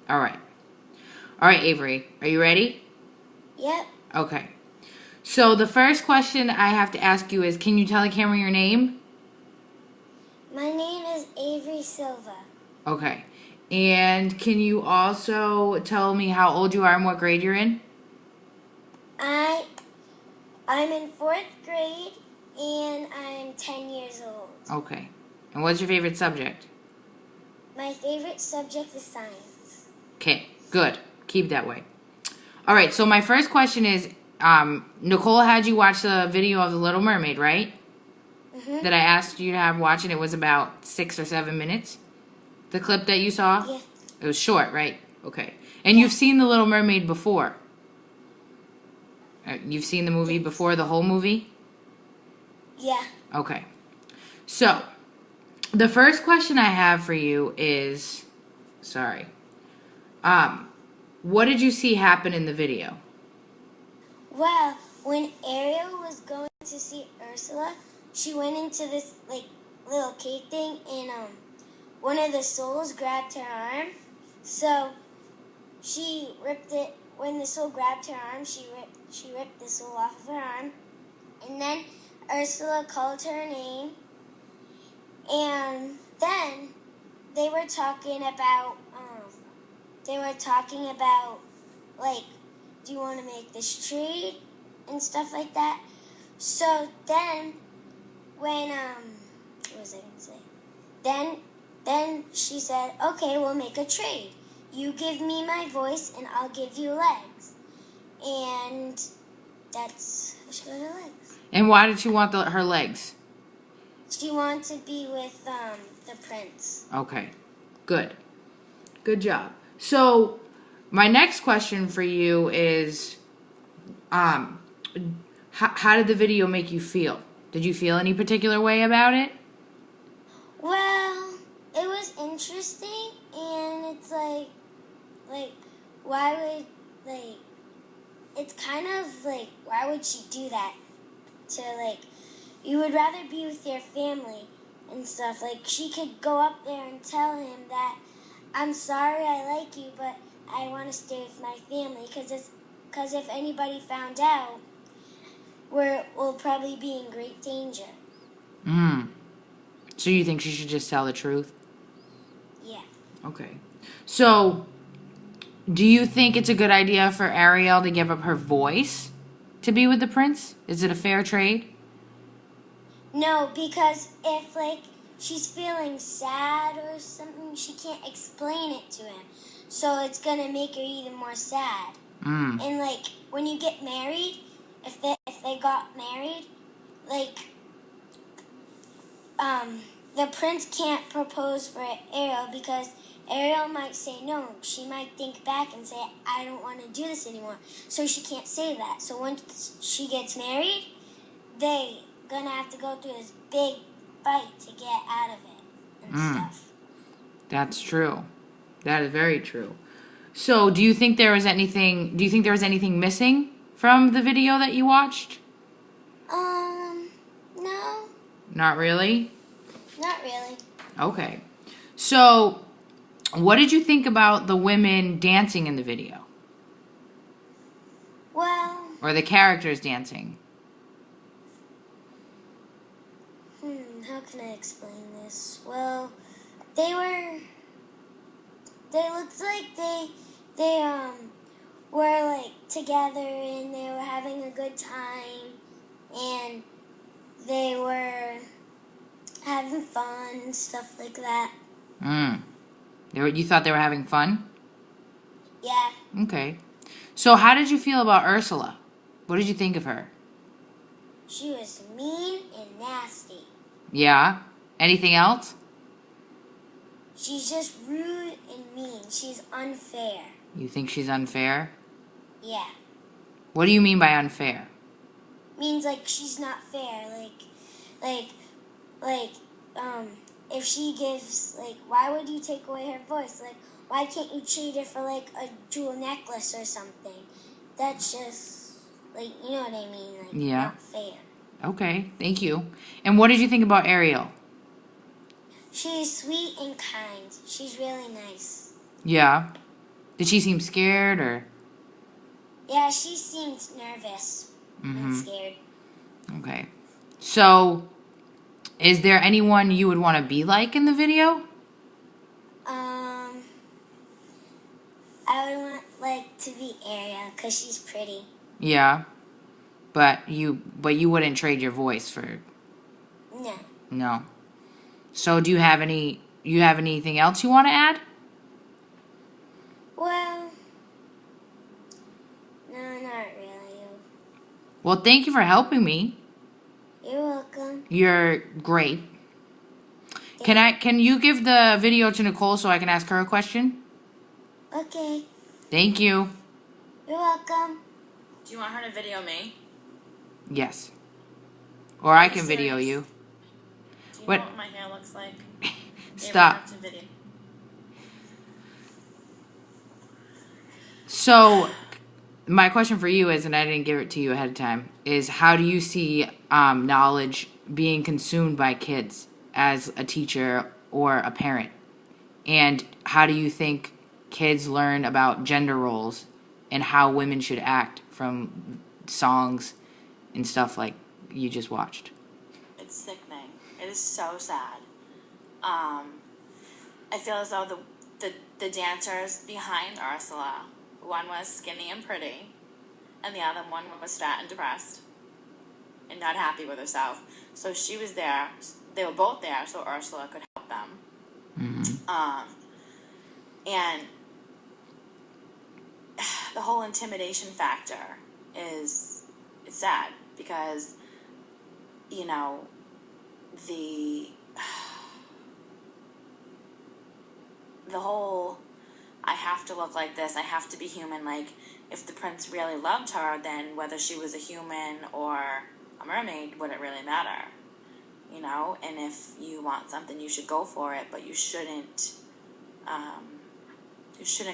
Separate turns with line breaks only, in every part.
All right. All right, Avery. Are you ready?
Yep.
Okay. So the first question I have to ask you is, can you tell the camera your name?
My name is Averie Silva.
Okay. And can you also tell me how old you are and what grade you're in?
I'm in fourth grade and I'm 10 years old.
Okay. And what's your favorite subject?
My favorite subject is science.
Okay, good. Keep that way. All right, so my first question is, Nicole had you watch the video of The Little Mermaid, right?
Mm-hmm.
That I asked you to have watch, and it was about 6 or 7 minutes. The clip that you saw?
Yeah.
It was short, right? Okay. And
Yeah.
you've seen The Little Mermaid before? You've seen the movie before, the whole movie?
Yeah.
Okay. So, the first question I have for you is, sorry. What did you see happen in the video?
Well, when Ariel was going to see Ursula, she went into this little cave thing and one of the souls grabbed her arm. So she ripped it. When the soul grabbed her arm, she ripped the soul off of her arm. And then Ursula called her name. And then they were talking about like, do you want to make this trade and stuff like that. So then when what was I gonna say? Then she said, okay, we'll make a trade. You give me my voice and I'll give you legs. And that's how she got her legs.
And why did she want her legs?
She wanted to be with the prince.
Okay, good. Good job. So, my next question for you is, how did the video make you feel? Did you feel any particular way about it?
Well, it was interesting, and it's like, why would, it's kind of like, why would she do that? You would rather be with your family and stuff. Like, she could go up there and tell him that, I'm sorry I like you, but I want to stay with my family, because if anybody found out, we'll probably be in great danger.
So you think she should just tell the truth?
Yeah.
Okay. So, do you think it's a good idea for Ariel to give up her voice to be with the prince? Is it a fair trade?
No, because if, she's feeling sad or something, she can't explain it to him. So it's going to make her even more sad. And, when you get married, if they got married, the prince can't propose for Ariel because Ariel might say no. She might think back and say, I don't want to do this anymore. So she can't say that. So once she gets married, they gonna have to go through this big fight to get out of it and stuff.
That's true. That is very true. So, do you think there was anything missing from the video that you watched?
No.
Not really?
Not really.
Okay. So, what did you think about the women dancing in the video?
Well,
Or the characters dancing?
how can I explain this? Well, they looked like they were together and they were having a good time and they were having fun, stuff like that.
You thought they were having fun?
Yeah.
Okay. So how did you feel about Ursula? What did you think of her?
She was mean and nasty.
Yeah? Anything else?
She's just rude and mean. She's unfair.
You think she's unfair?
Yeah.
What do you mean by unfair?
Means she's not fair. If she gives, why would you take away her voice? Why can't you trade her for, a jewel necklace or something? That's just, you know what I mean?
Yeah.
Not fair.
Okay, thank you. And what did you think about Ariel?
She's sweet and kind. She's really nice.
Yeah. Did she seem scared or?
Yeah, she seemed nervous and scared.
Okay. So, is there anyone you would want to be like in the video?
I would want like to be Ariel because she's pretty.
Yeah. But you wouldn't trade your voice for.
No.
No. So do you have anything else you want to add?
Well, no, not really.
Well, thank you for helping me.
You're welcome.
You're great. Can you give the video to Nicole so I can ask her a question?
Okay.
Thank you.
You're welcome.
Do you want her to video me?
Yes. Or I can video you.
Do you
What?
know what my hair looks like?
Stop.
Have to video.
So, my question for you is, and I didn't give it to you ahead of time, is how do you see knowledge being consumed by kids as a teacher or a parent? And how do you think kids learn about gender roles and how women should act from songs and stuff like you just watched?
It's sickening. It is so sad. I feel as though the dancers behind Ursula, one was skinny and pretty, and the other one was fat and depressed and not happy with herself. So she was there. They were both there so Ursula could help them. And the whole intimidation factor it's sad because, you know, the whole I have to look like this, I have to be human, like if the prince really loved her, then whether she was a human or a mermaid, would it really matter? You know, and if you want something, you should go for it, but you shouldn't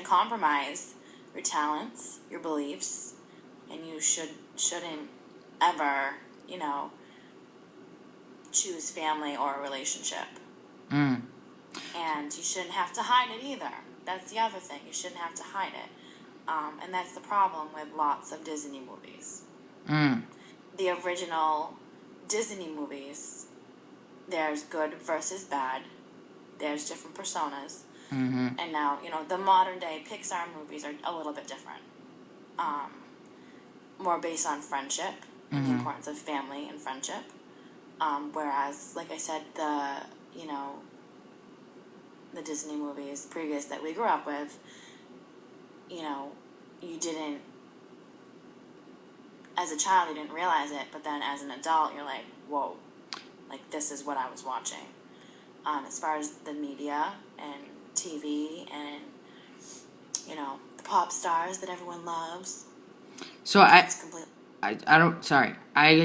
compromise your talents, your beliefs, and you shouldn't ever, you know, choose family or a relationship. And you shouldn't have to hide it either. That's the other thing. You shouldn't have to hide it. And that's the problem with lots of Disney movies. The original Disney movies, there's good versus bad. There's different personas. And now, you know, the modern day Pixar movies are a little bit different. More based on friendship and the importance of family and friendship. Whereas, like I said, the Disney movies previous that we grew up with, you know, you didn't, as a child, you didn't realize it, but then as an adult, you're like, whoa, like this is what I was watching. As far as the media and TV and, you know, the pop stars that everyone loves.
So I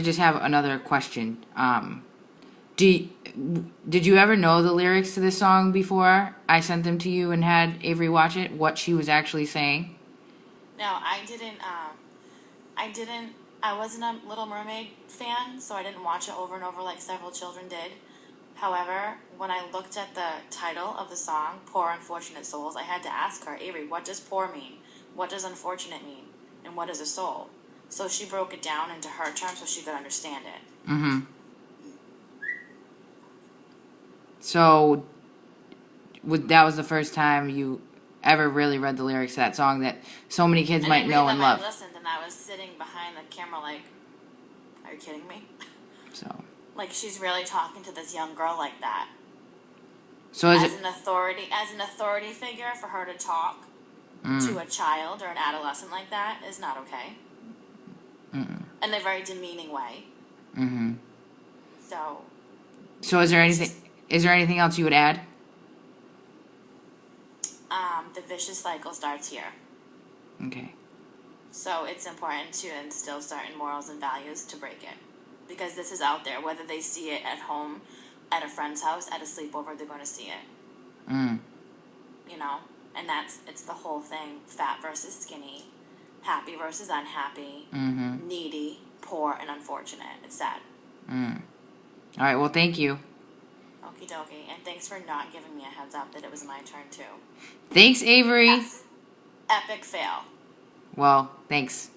just have another question. Did you ever know the lyrics to this song before I sent them to you and had Averie watch it? What she was actually saying?
No, I didn't. I wasn't a Little Mermaid fan, so I didn't watch it over and over like several children did. However, when I looked at the title of the song, Poor Unfortunate Souls, I had to ask her, Averie, what does poor mean? What does unfortunate mean? And what is a soul? So she broke it down into her terms so she could understand it.
So, that was the first time you ever really read the lyrics to that song that so many kids might know and love.
I listened, and I was sitting behind the camera like, are you kidding me?
So.
Like, she's really talking to this young girl like that.
So
as an authority figure, for her to talk to a child or an adolescent like that is not okay. In a very demeaning way.
So is there anything else you would add?
The vicious cycle starts here.
Okay.
So it's important to instill certain morals and values to break it. Because this is out there. Whether they see it at home, at a friend's house, at a sleepover, they're going to see it. You know? And it's the whole thing. Fat versus skinny. Happy versus unhappy. Needy, poor, and unfortunate. It's sad.
All right, well, thank you.
Okie dokie. And thanks for not giving me a heads up that it was my turn, too.
Thanks, Averie.
Yes. epic fail.
Well, thanks.